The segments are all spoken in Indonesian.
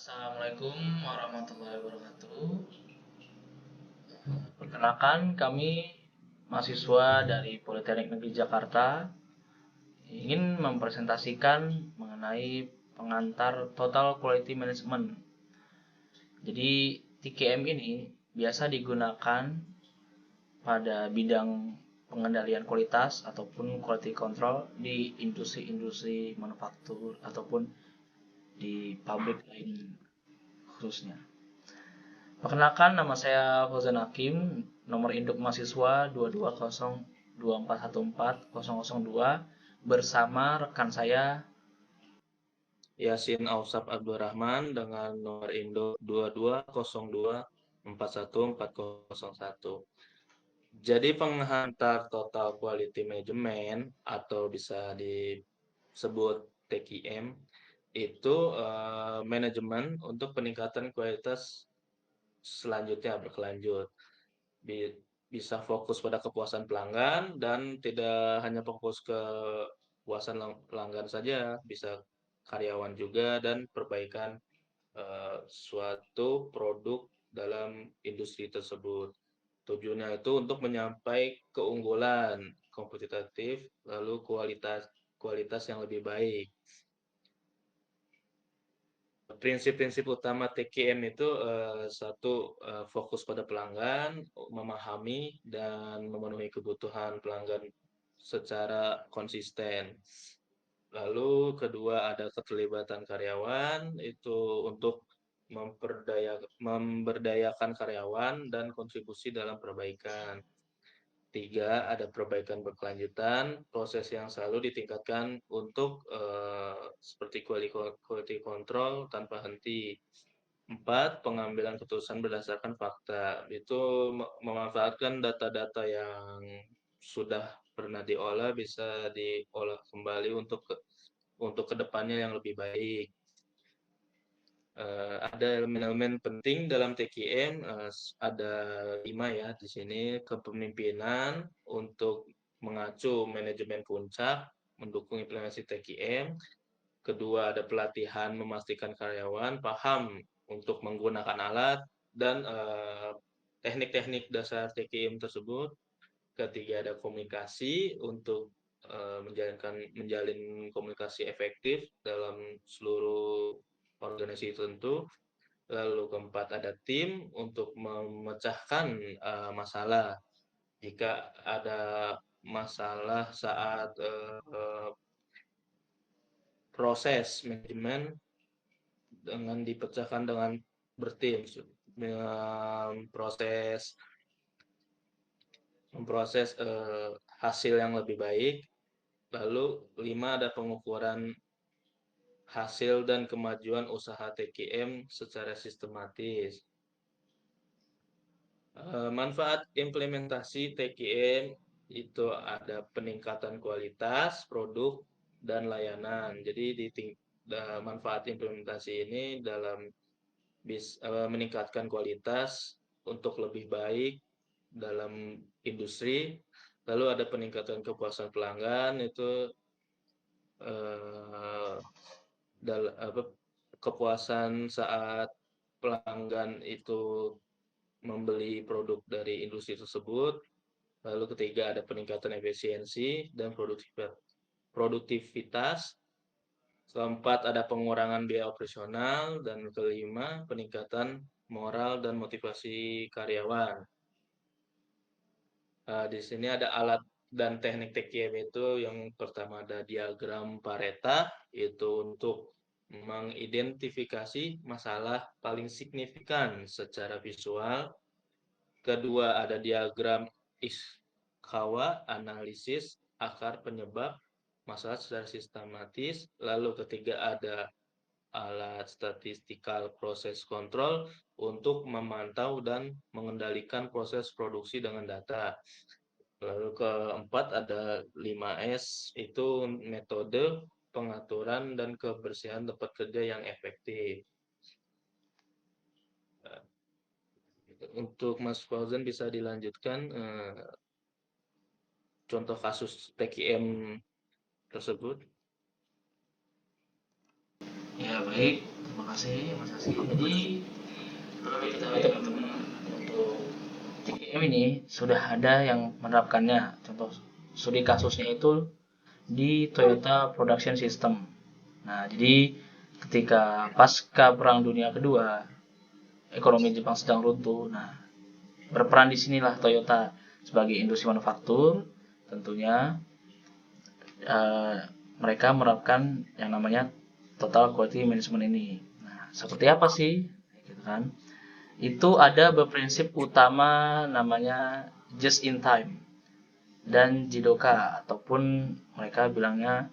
Assalamualaikum warahmatullahi wabarakatuh. Perkenalkan, kami mahasiswa dari Politeknik Negeri Jakarta ingin mempresentasikan mengenai pengantar Total Quality Management. Jadi, TQM ini biasa digunakan pada bidang pengendalian kualitas ataupun quality control di industri-industri manufaktur ataupun di pabrik lain khususnya. Perkenalkan, nama saya Fauzan Hakim, nomor induk mahasiswa 22024140002 bersama rekan saya. Yasin Ausap Abdurrahman dengan nomor induk 2202414001. Jadi penghantar Total Quality Management atau bisa disebut TQM itu manajemen untuk peningkatan kualitas selanjutnya berkelanjut. Bisa fokus pada kepuasan pelanggan dan tidak hanya fokus ke kepuasan pelanggan saja, bisa karyawan juga dan perbaikan suatu produk dalam industri tersebut. Tujuannya itu untuk menyampai keunggulan kompetitif lalu kualitas yang lebih baik. Prinsip-prinsip utama TQM itu satu, fokus pada pelanggan, memahami dan memenuhi kebutuhan pelanggan secara konsisten. Lalu kedua ada keterlibatan karyawan, itu untuk memberdayakan karyawan dan kontribusi dalam perbaikan. Tiga, ada perbaikan berkelanjutan, proses yang selalu ditingkatkan untuk seperti quality control tanpa henti. Empat, pengambilan keputusan berdasarkan fakta. Itu memanfaatkan data-data yang sudah pernah diolah bisa diolah kembali untuk kedepannya yang lebih baik. Ada elemen-elemen penting dalam TQM, ada 5 ya di sini. Kepemimpinan untuk mengacu manajemen puncak, mendukung implementasi TQM. Kedua, ada pelatihan memastikan karyawan paham untuk menggunakan alat dan teknik-teknik dasar TQM tersebut. Ketiga, ada komunikasi untuk menjalin komunikasi efektif dalam seluruh organisasi tertentu. Lalu keempat, ada tim untuk memecahkan masalah. Jika ada masalah saat proses manajemen dengan dipecahkan dengan bertim dengan memproses hasil yang lebih baik. Lalu 5, ada pengukuran hasil dan kemajuan usaha TQM secara sistematis. Manfaat implementasi TQM itu ada peningkatan kualitas produk dan layanan. Jadi manfaat implementasi ini dalam meningkatkan kualitas untuk lebih baik dalam industri. Lalu ada peningkatan kepuasan pelanggan, itu kepuasan saat pelanggan itu membeli produk dari industri tersebut. Lalu ketiga, ada peningkatan efisiensi dan produktivitas. Keempat, ada pengurangan biaya operasional. Dan kelima, peningkatan moral dan motivasi karyawan. Di sini ada alat dan teknik TQM itu. Yang pertama ada diagram Pareto, itu untuk mengidentifikasi masalah paling signifikan secara visual. Kedua, ada diagram Ishikawa, analisis akar penyebab masalah secara sistematis. Lalu ketiga, ada alat statistical process control untuk memantau dan mengendalikan proses produksi dengan data. Lalu keempat, ada 5S, itu metode pengaturan dan kebersihan tempat kerja yang efektif. Untuk Mas Fauzan bisa dilanjutkan contoh kasus TQM tersebut. Ya, baik. Terima kasih Mas Aski. Jadi perlu diketahui teman-teman, untuk TKM ini sudah ada yang menerapkannya. Contoh studi kasusnya itu di Toyota Production System. Nah, jadi ketika pasca Perang Dunia Kedua, ekonomi Jepang sedang runtuh. Nah, berperan di sinilah Toyota sebagai industri manufaktur. Tentunya mereka menerapkan yang namanya Total Quality Management ini. Nah, seperti apa sih? Gitu kan? Itu ada berprinsip utama namanya just in time dan JIDOKA, ataupun mereka bilangnya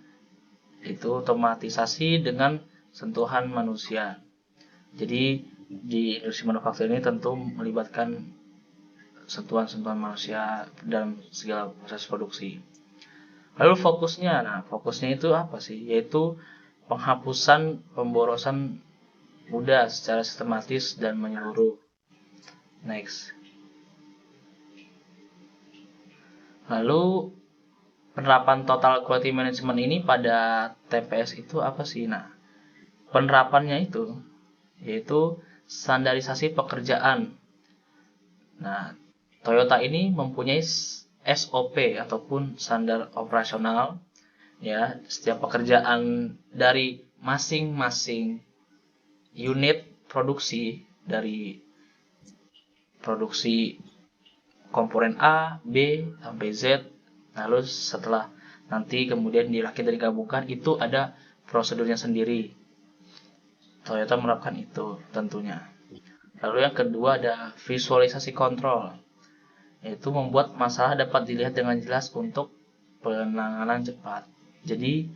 itu otomatisasi dengan sentuhan manusia. Jadi di industri manufaktur ini tentu melibatkan sentuhan-sentuhan manusia dalam segala proses produksi. Lalu fokusnya itu apa sih? Yaitu penghapusan pemborosan mudah secara sistematis dan menyeluruh. Next. Lalu penerapan Total Quality Management ini pada TPS itu apa sih? Nah, penerapannya itu yaitu standarisasi pekerjaan. Nah, Toyota ini mempunyai SOP ataupun standar operasional, ya. Setiap pekerjaan dari masing-masing unit produksi, dari produksi komponen A, B sampai Z, lalu setelah nanti kemudian dirakit dan digabungkan, itu ada prosedurnya sendiri. Toyota menerapkan itu tentunya. Lalu yang kedua ada visualisasi kontrol, yaitu membuat masalah dapat dilihat dengan jelas untuk penanganan cepat. Jadi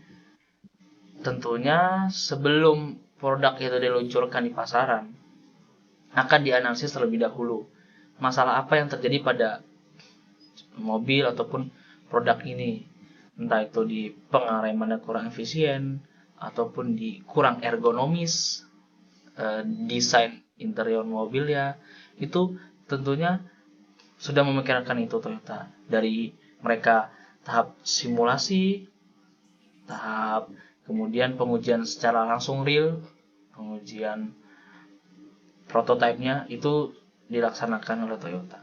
tentunya sebelum produk itu diluncurkan di pasaran, akan dianalisis terlebih dahulu masalah apa yang terjadi pada mobil ataupun produk ini. Entah itu di pengeremannya kurang efisien, ataupun di kurang ergonomis, desain interior mobilnya, itu tentunya sudah memikirkan itu Toyota. Dari mereka tahap simulasi, tahap kemudian pengujian secara langsung real, pengujian prototipenya itu dilaksanakan oleh Toyota.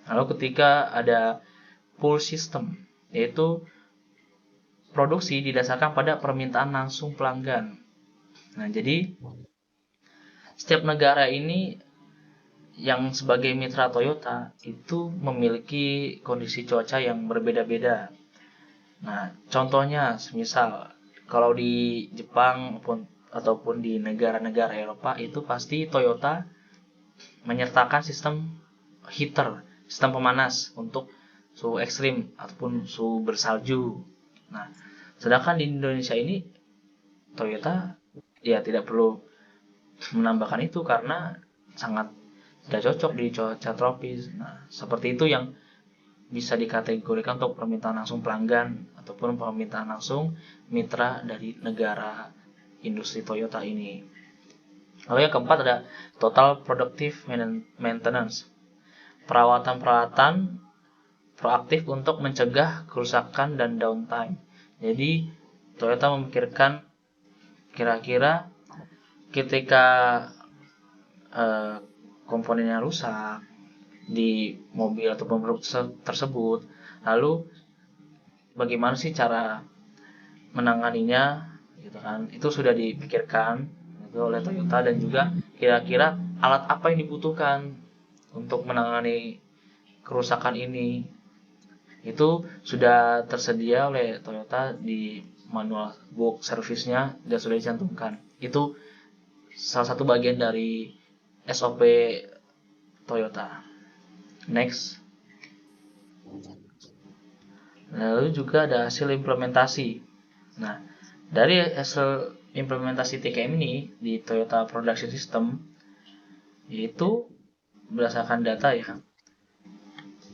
Lalu ketika ada pull system, yaitu produksi didasarkan pada permintaan langsung pelanggan. Nah, jadi setiap negara ini yang sebagai mitra Toyota itu memiliki kondisi cuaca yang berbeda-beda. Nah, contohnya semisal kalau di Jepang ataupun di negara-negara Eropa itu pasti Toyota menyertakan sistem heater, sistem pemanas untuk suhu ekstrim ataupun suhu bersalju. Nah, sedangkan di Indonesia ini Toyota ya tidak perlu menambahkan itu karena sangat tidak cocok di cuaca tropis. Nah, seperti itu yang bisa dikategorikan untuk permintaan langsung pelanggan ataupun permintaan langsung mitra dari negara industri Toyota ini. Lalu yang keempat ada Total Productive Maintenance, perawatan-perawatan proaktif untuk mencegah kerusakan dan downtime. Jadi Toyota memikirkan kira-kira ketika komponennya rusak di mobil ataupun produk tersebut, lalu bagaimana sih cara menanganinya, gitu kan? Itu sudah dipikirkan itu oleh Toyota, dan juga kira-kira alat apa yang dibutuhkan untuk menangani kerusakan ini. Itu sudah tersedia oleh Toyota di manual book service-nya dan sudah dicantumkan. Itu salah satu bagian dari SOP Toyota. Next. Lalu juga ada hasil implementasi. Nah, dari hasil implementasi TKM ini di Toyota Production System, yaitu berdasarkan data ya,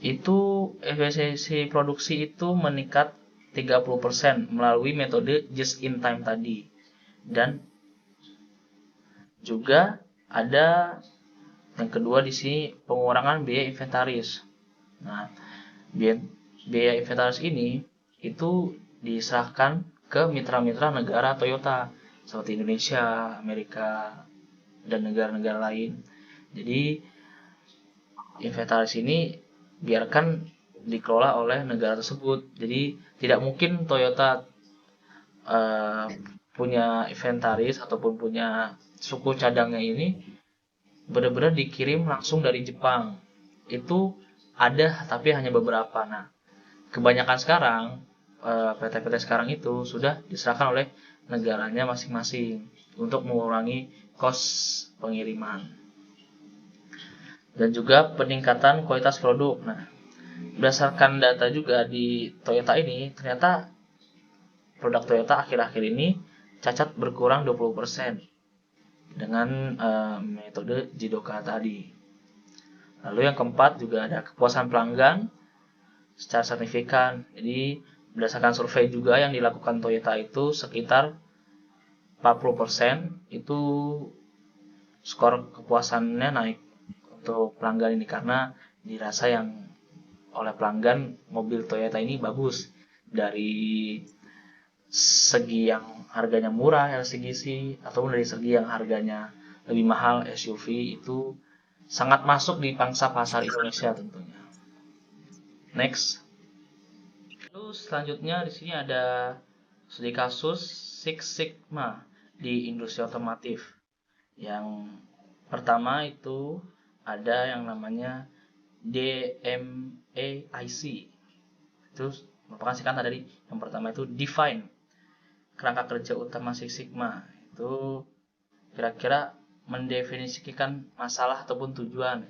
itu efisiensi produksi itu meningkat 30% melalui metode just in time tadi. Dan juga ada yang kedua di sini pengurangan biaya inventaris. Nah, biaya inventaris ini itu diserahkan ke mitra-mitra negara Toyota. seperti Indonesia, Amerika, dan negara-negara lain. Jadi inventaris ini biarkan dikelola oleh negara tersebut. Jadi tidak mungkin Toyota punya inventaris ataupun punya suku cadangnya ini benar-benar dikirim langsung dari Jepang. Itu ada tapi hanya beberapa. Nah, kebanyakan sekarang PT-PT sekarang itu sudah diserahkan oleh negaranya masing-masing untuk mengurangi cost pengiriman dan juga peningkatan kualitas produk. Nah, berdasarkan data juga di Toyota ini, ternyata produk Toyota akhir-akhir ini cacat berkurang 20% dengan metode Jidoka tadi. Lalu yang keempat juga ada kepuasan pelanggan secara signifikan. Jadi berdasarkan survei juga yang dilakukan Toyota itu sekitar 40% itu skor kepuasannya naik untuk pelanggan ini karena dirasa yang oleh pelanggan mobil Toyota ini bagus dari segi yang harganya murah LCGC ataupun dari segi yang harganya lebih mahal SUV itu sangat masuk di pangsa pasar Indonesia tentunya. Next. Lalu selanjutnya di sini ada studi kasus Six Sigma di industri otomotif. Yang pertama itu ada yang namanya DMAIC. Itu merupakan singkatan dari yang pertama itu define kerangka kerja utama Six Sigma. Itu kira-kira mendefinisikan masalah ataupun tujuan.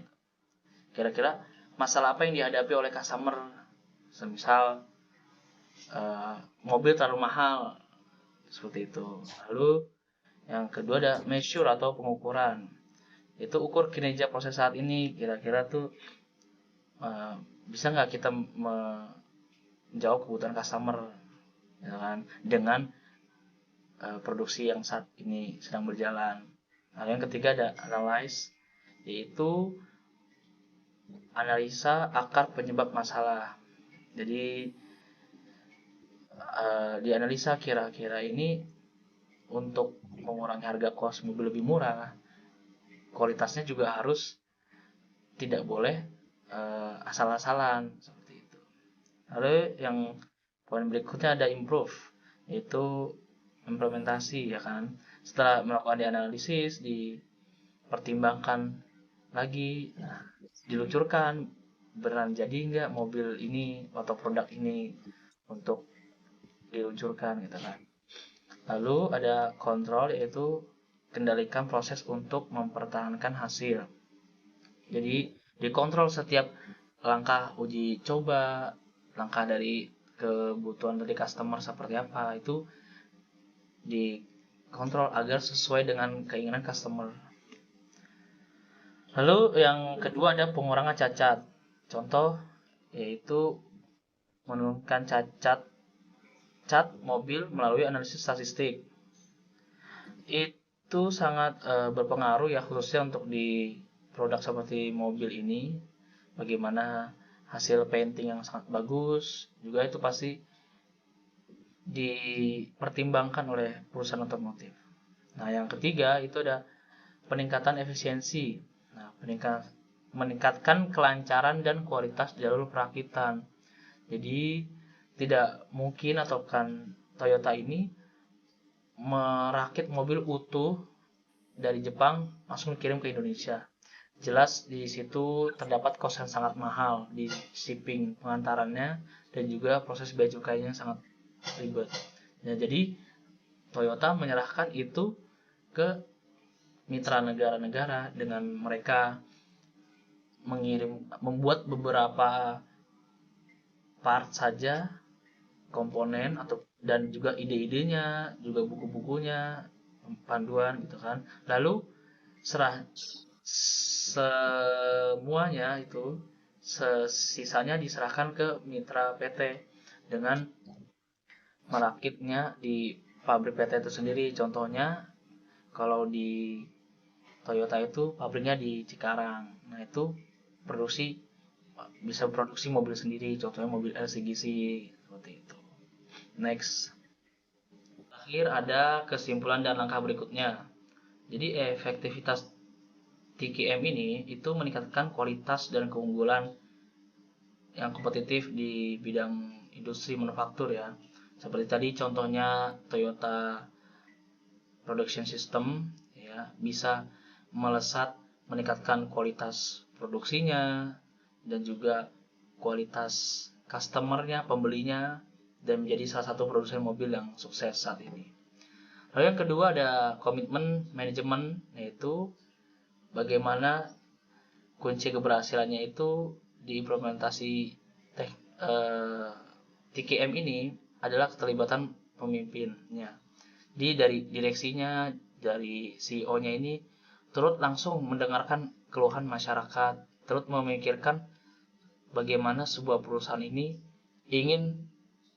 Kira-kira masalah apa yang dihadapi oleh customer. Semisal mobil terlalu mahal seperti itu. Lalu yang kedua ada measure atau pengukuran. Itu ukur kinerja proses saat ini. Kira-kira tuh bisa nggak kita menjawab kebutuhan customer, ya kan, dengan produksi yang saat ini sedang berjalan. Lalu yang ketiga ada analyze, yaitu analisa akar penyebab masalah. Jadi dianalisa kira-kira ini untuk mengurangi harga kos mobil lebih murah, kualitasnya juga harus tidak boleh asal-asalan seperti itu. Lalu yang poin berikutnya ada improve, yaitu implementasi, ya kan. Setelah melakukan dianalisis, dipertimbangkan lagi, nah, diluncurkan, beneran jadi nggak mobil ini atau produk ini untuk diluncurkan gitu kan. Lalu ada kontrol, yaitu kendalikan proses untuk mempertahankan hasil. Jadi dikontrol setiap langkah uji coba, langkah dari kebutuhan dari customer seperti apa, itu dikontrol agar sesuai dengan keinginan customer. Lalu yang kedua ada pengurangan cacat. Contoh yaitu menurunkan cacat mobil melalui analisis statistik. Itu sangat berpengaruh ya, khususnya untuk di produk seperti mobil ini. Bagaimana hasil painting yang sangat bagus, juga itu pasti dipertimbangkan oleh perusahaan otomotif. Nah, yang ketiga itu ada peningkatan efisiensi. Nah, meningkatkan kelancaran dan kualitas jalur perakitan. Jadi tidak mungkin atau kan Toyota ini merakit mobil utuh dari Jepang langsung kirim ke Indonesia. Jelas di situ terdapat kos yang sangat mahal di shipping pengantarannya dan juga proses bea cukainya sangat ribet. Nah, jadi Toyota menyerahkan itu ke mitra negara-negara dengan mereka membuat beberapa part saja, komponen atau dan juga ide-idenya, juga buku-bukunya, panduan gitu kan. Lalu semuanya itu sisanya diserahkan ke mitra PT dengan merakitnya di pabrik PT itu sendiri. Contohnya kalau di Toyota itu pabriknya di Cikarang. Nah, itu bisa produksi mobil sendiri, contohnya mobil LCGC seperti itu. Next. terakhir ada kesimpulan dan langkah berikutnya. Jadi efektivitas TKM ini itu meningkatkan kualitas dan keunggulan yang kompetitif di bidang industri manufaktur ya. Seperti tadi contohnya Toyota Production System ya, bisa melesat meningkatkan kualitas produksinya dan juga kualitas customernya, pembelinya, dan menjadi salah satu produsen mobil yang sukses saat ini. Lalu yang kedua ada komitmen manajemen, yaitu bagaimana kunci keberhasilannya itu diimplementasi TKM ini adalah keterlibatan pemimpinnya. Dari direksinya, dari CEO-nya ini turut langsung mendengarkan keluhan masyarakat, turut memikirkan bagaimana sebuah perusahaan ini ingin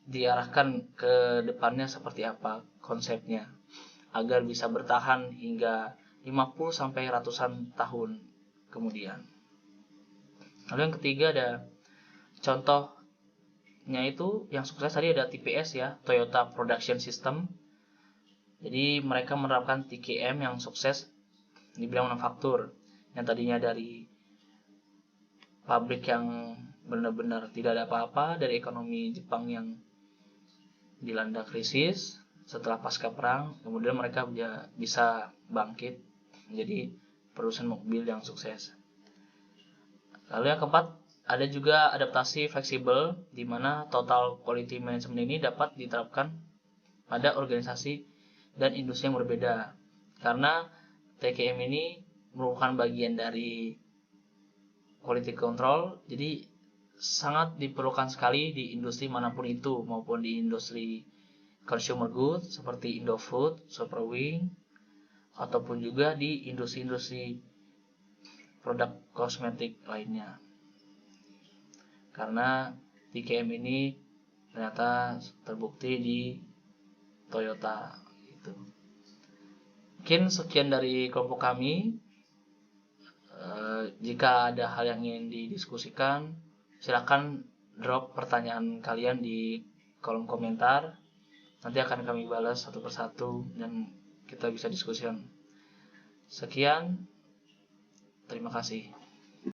diarahkan ke depannya seperti apa konsepnya agar bisa bertahan hingga 50 sampai ratusan tahun kemudian. Lalu yang ketiga ada contohnya itu yang sukses tadi ada TPS ya, Toyota Production System. Jadi mereka menerapkan TKM yang sukses di bidang manufaktur yang tadinya dari pabrik yang benar-benar tidak ada apa-apa, dari ekonomi Jepang yang dilanda krisis setelah pasca perang, kemudian mereka bisa bangkit menjadi perusahaan mobil yang sukses. Lalu yang keempat, ada juga adaptasi fleksibel di mana total quality management ini dapat diterapkan pada organisasi dan industri yang berbeda. Karena TKM ini merupakan bagian dari quality control, jadi sangat diperlukan sekali di industri manapun itu, maupun di industri consumer goods seperti Indofood, Superwing, ataupun juga di industri-industri produk kosmetik lainnya. Karena TKM ini ternyata terbukti di Toyota itu. Mungkin sekian dari kelompok kami. Jika ada hal yang ingin didiskusikan, silakan drop pertanyaan kalian di kolom komentar. Nanti akan kami balas satu persatu dan kita bisa diskusikan. Sekian, terima kasih.